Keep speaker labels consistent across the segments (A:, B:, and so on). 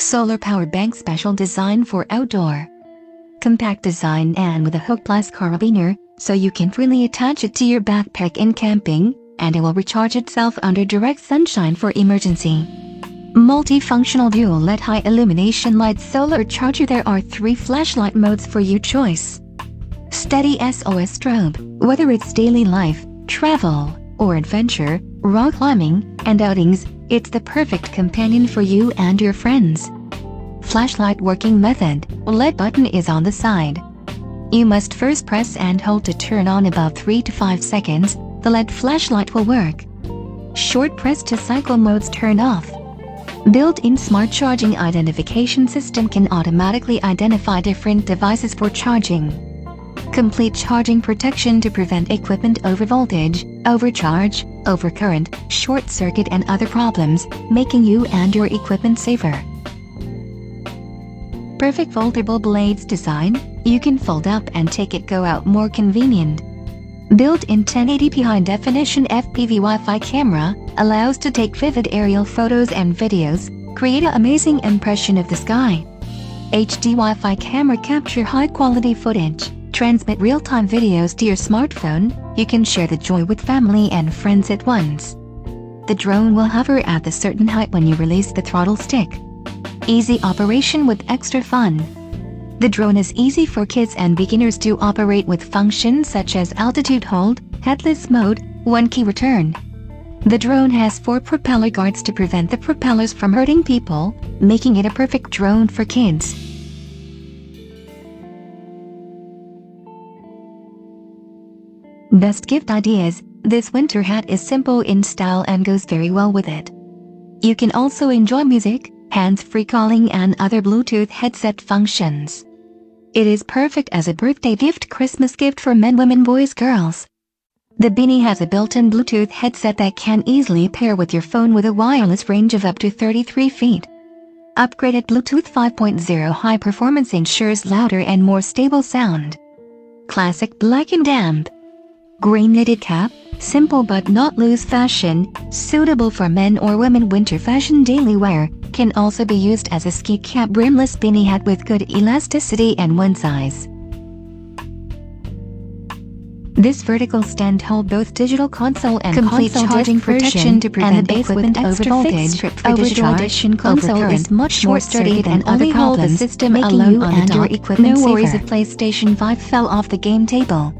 A: Solar power bank special design for outdoor. Compact design and with a hook plus carabiner, so you can freely attach it to your backpack in camping, and it will recharge itself under direct sunshine for emergency. Multifunctional dual LED high illumination light solar charger. There are 3 flashlight modes for your choice. Steady SOS strobe, whether it's daily life, travel, or adventure, rock climbing, and outings, it's the perfect companion for you and your friends. Flashlight working method, LED button is on the side. You must first press and hold to turn on. About 3 to 5 seconds, the LED flashlight will work. Short press to cycle modes turn off. Built-in smart charging identification system can automatically identify different devices for charging. Complete charging protection to prevent equipment overvoltage, overcharge, overcurrent, short circuit and other problems, making you and your equipment safer. Perfect foldable blades design, you can fold up and take it go out more convenient. Built-in 1080p high-definition FPV Wi-Fi camera, allows to take vivid aerial photos and videos, create an amazing impression of the sky. HD Wi-Fi camera capture high-quality footage, transmit real-time videos to your smartphone, you can share the joy with family and friends at once. The drone will hover at a certain height when you release the throttle stick. Easy operation with extra fun. The drone is easy for kids and beginners to operate with functions such as altitude hold, headless mode, one-key return. The drone has 4 propeller guards to prevent the propellers from hurting people, making it a perfect drone for kids. Best gift ideas, this winter hat is simple in style and goes very well with it. You can also enjoy music, hands-free calling and other Bluetooth headset functions. It is perfect as a birthday gift, Christmas gift for men, women, boys, girls. The beanie has a built-in Bluetooth headset that can easily pair with your phone with a wireless range of up to 33 feet. Upgraded Bluetooth 5.0 high performance ensures louder and more stable sound. Classic black and damp. Green knitted cap, simple but not loose fashion, suitable for men or women. Winter fashion daily wear, can also be used as a ski cap brimless beanie hat with good elasticity and one size. This vertical stand holds both digital console and complete console charging protection to prevent equipment overvoltage. Overjoy Edition console is much more sturdy than only hold the system alone and your equipment safer. No worries if PlayStation 5 fell off the game table.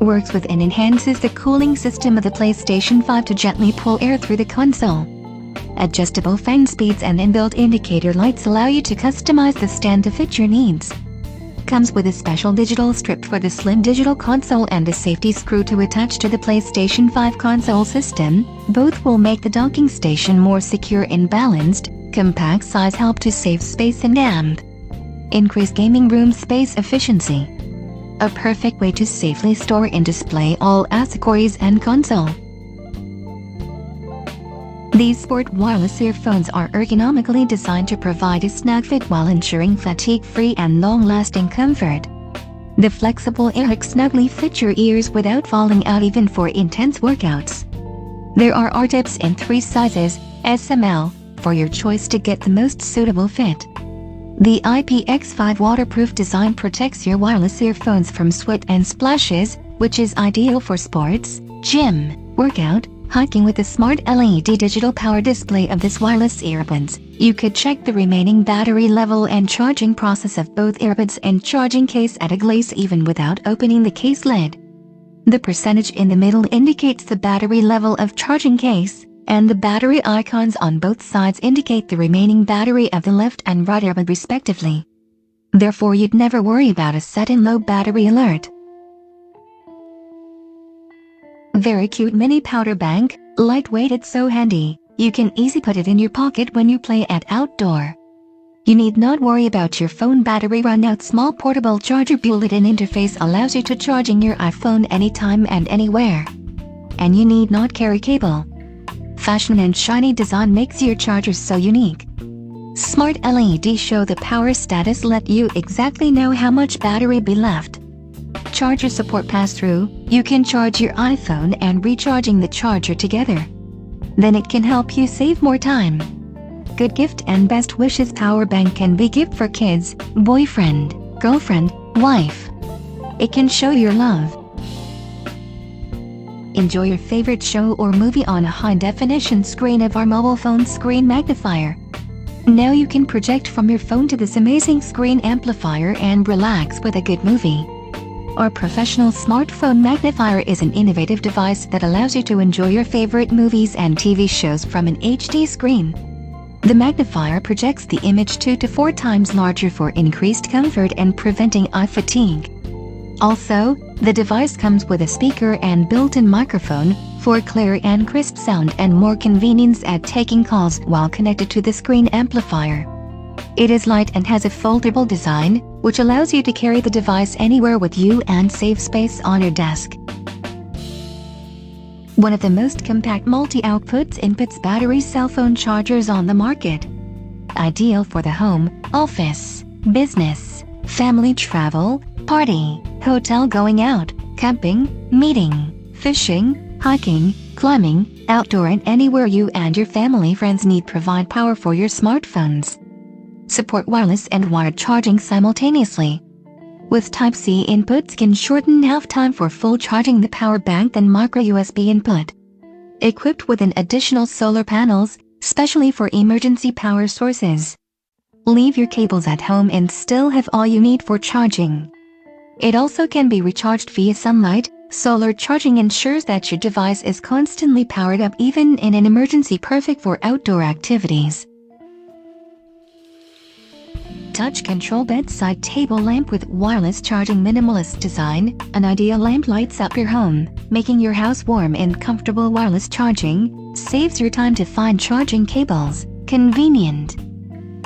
A: Works with and enhances the cooling system of the PlayStation 5 to gently pull air through the console. Adjustable fan speeds and inbuilt indicator lights allow you to customize the stand to fit your needs. Comes with a special digital strip for the slim digital console and a safety screw to attach to the PlayStation 5 console system. Both will make the docking station more secure and balanced. Compact size help to save space and increase gaming room space efficiency. A perfect way to safely store and display all accessories and console. These sport wireless earphones are ergonomically designed to provide a snug fit while ensuring fatigue-free and long-lasting comfort. The flexible earhooks snugly fit your ears without falling out even for intense workouts. There are R-tips in 3 sizes, SML, for your choice to get the most suitable fit. The IPX5 waterproof design protects your wireless earphones from sweat and splashes, which is ideal for sports, gym, workout, hiking. With the smart LED digital power display of this wireless earbuds, you could check the remaining battery level and charging process of both earbuds and charging case at a glance even without opening the case lid. The percentage in the middle indicates the battery level of charging case, and the battery icons on both sides indicate the remaining battery of the left and right earbud respectively. Therefore you'd never worry about a sudden low battery alert. Very cute mini powder bank, lightweight, it's so handy, you can easily put it in your pocket when you play at outdoor. You need not worry about your phone battery run out. Small portable charger built-in interface allows you to charging your iPhone anytime and anywhere. And you need not carry cable. Fashion and shiny design makes your charger so unique. Smart LED show the power status, let you exactly know how much battery be left. Charger support pass-through, you can charge your iPhone and recharging the charger together. Then it can help you save more time. Good gift and best wishes power bank can be gift for kids, boyfriend, girlfriend, wife. It can show your love. Enjoy your favorite show or movie on a high-definition screen of our mobile phone screen magnifier. Now you can project from your phone to this amazing screen amplifier and relax with a good movie. Our professional smartphone magnifier is an innovative device that allows you to enjoy your favorite movies and TV shows from an HD screen. The magnifier projects the image 2 to 4 times larger for increased comfort and preventing eye fatigue. Also, the device comes with a speaker and built-in microphone for clear and crisp sound and more convenience at taking calls while connected to the screen amplifier. It is light and has a foldable design, which allows you to carry the device anywhere with you and save space on your desk. One of the most compact multi-outputs inputs battery cell phone chargers on the market. Ideal for the home, office, business, family travel, party, hotel going out, camping, meeting, fishing, hiking, climbing, outdoor and anywhere you and your family friends need provide power for your smartphones. Support wireless and wired charging simultaneously. With Type-C inputs can shorten half time for full charging the power bank than micro USB input. Equipped with an additional solar panels, specially for emergency power sources. Leave your cables at home and still have all you need for charging. It also can be recharged via sunlight. Solar charging ensures that your device is constantly powered up even in an emergency, perfect for outdoor activities. Touch control bedside table lamp with wireless charging, minimalist design. An ideal lamp lights up your home, making your house warm and comfortable. Wireless charging saves your time to find charging cables. Convenient.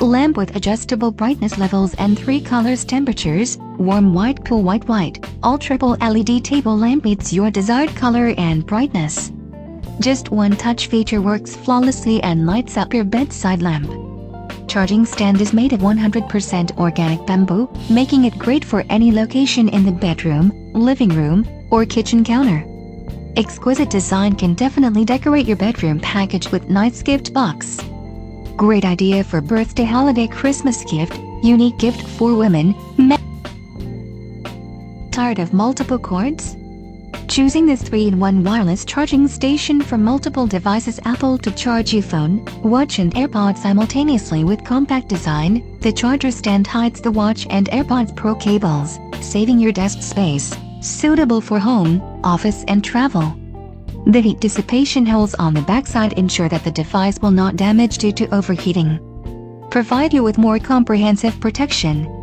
A: Lamp with adjustable brightness levels and 3 colors temperatures, warm white, cool white. All triple LED table lamp meets your desired color and brightness. Just one touch feature works flawlessly and lights up your bedside lamp. Charging stand is made of 100% organic bamboo, making it great for any location in the bedroom, living room, or kitchen counter. Exquisite design can definitely decorate your bedroom package with nice gift box. Great idea for birthday, holiday, Christmas gift, unique gift for women, men. Tired of multiple cords? Choosing this 3-in-1 wireless charging station for multiple devices, Apple to charge your phone, watch and AirPods simultaneously with compact design. The charger stand hides the watch and AirPods Pro cables, saving your desk space. Suitable for home, office and travel. The heat dissipation holes on the backside ensure that the device will not damage due to overheating. Provide you with more comprehensive protection.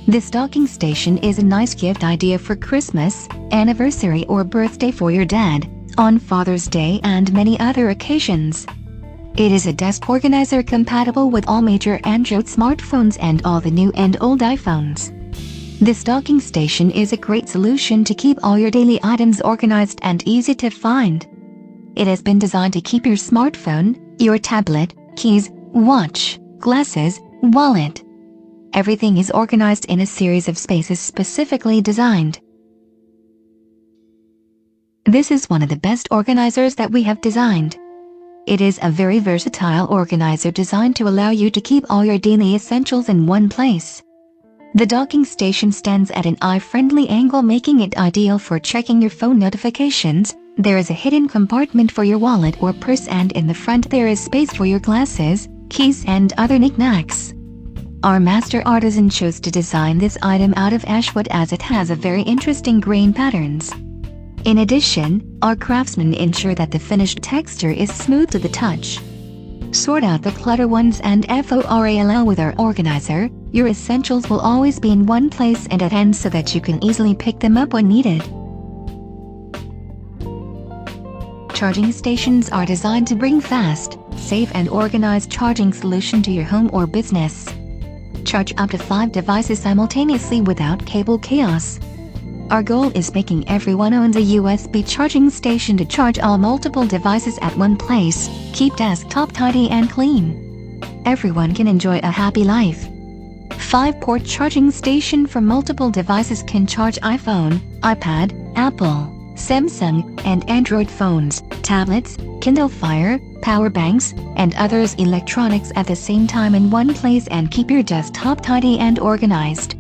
A: This docking station is a nice gift idea for Christmas, anniversary or birthday for your dad, on Father's Day and many other occasions. It is a desk organizer compatible with all major Android smartphones and all the new and old iPhones. This docking station is a great solution to keep all your daily items organized and easy to find. It has been designed to keep your smartphone, your tablet, keys, watch, glasses, wallet. Everything is organized in a series of spaces specifically designed. This is one of the best organizers that we have designed. It is a very versatile organizer designed to allow you to keep all your daily essentials in one place. The docking station stands at an eye-friendly angle, making it ideal for checking your phone notifications. There is a hidden compartment for your wallet or purse, and in the front there is space for your glasses, keys and other knickknacks. Our master artisan chose to design this item out of ashwood as it has a very interesting grain patterns. In addition, our craftsmen ensure that the finished texture is smooth to the touch. Sort out the clutter ones and FORAL with our organizer. Your essentials will always be in one place and at hand so that you can easily pick them up when needed. Charging stations are designed to bring fast, safe and organized charging solution to your home or business. Charge up to 5 devices simultaneously without cable chaos. Our goal is making everyone owns a USB charging station to charge all multiple devices at one place. Keep desktop tidy and clean. Everyone can enjoy a happy life. 5-port charging station for multiple devices can charge iPhone, iPad, Apple, Samsung, and Android phones, tablets, Kindle Fire, power banks, and others electronics at the same time in one place and keep your desktop tidy and organized.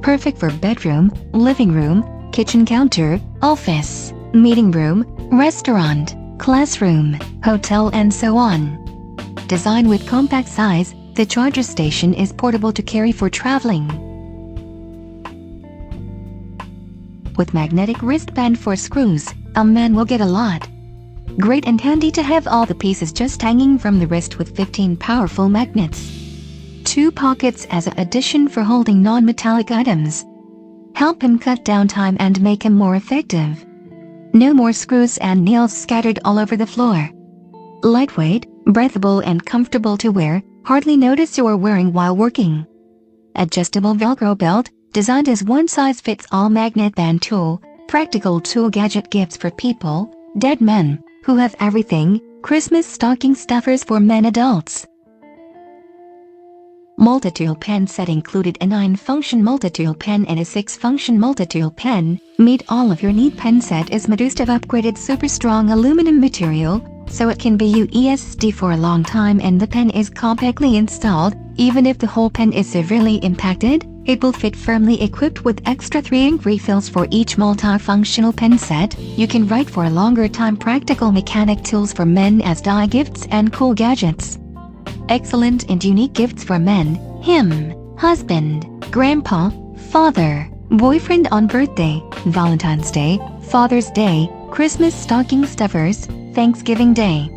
A: Perfect for bedroom, living room, kitchen counter, office, meeting room, restaurant, classroom, hotel and so on. Designed with compact size, the charger station is portable to carry for traveling. With magnetic wristband for screws, a man will get a lot. Great and handy to have all the pieces just hanging from the wrist with 15 powerful magnets. 2 pockets as an addition for holding non-metallic items. Help him cut down time and make him more effective. No more screws and nails scattered all over the floor. Lightweight, breathable and comfortable to wear, hardly notice you're wearing while working. Adjustable Velcro belt, designed as one-size-fits-all magnet band tool, practical tool gadget gifts for people, dead men, who have everything, Christmas stocking stuffers for men adults. Multi-tool pen set included a 9-function multi-tool pen and a 6-function multi-tool pen. Meet all of your need. Pen set is made of upgraded super strong aluminum material, so it can be USD for a long time and the pen is compactly installed. Even if the whole pen is severely impacted, it will fit firmly. Equipped with extra 3-ink refills for each multi-functional pen set, you can write for a longer time. Practical mechanic tools for men as die gifts and cool gadgets. Excellent and unique gifts for men, him, husband, grandpa, father, boyfriend on birthday, Valentine's Day, Father's Day, Christmas stocking stuffers, Thanksgiving Day.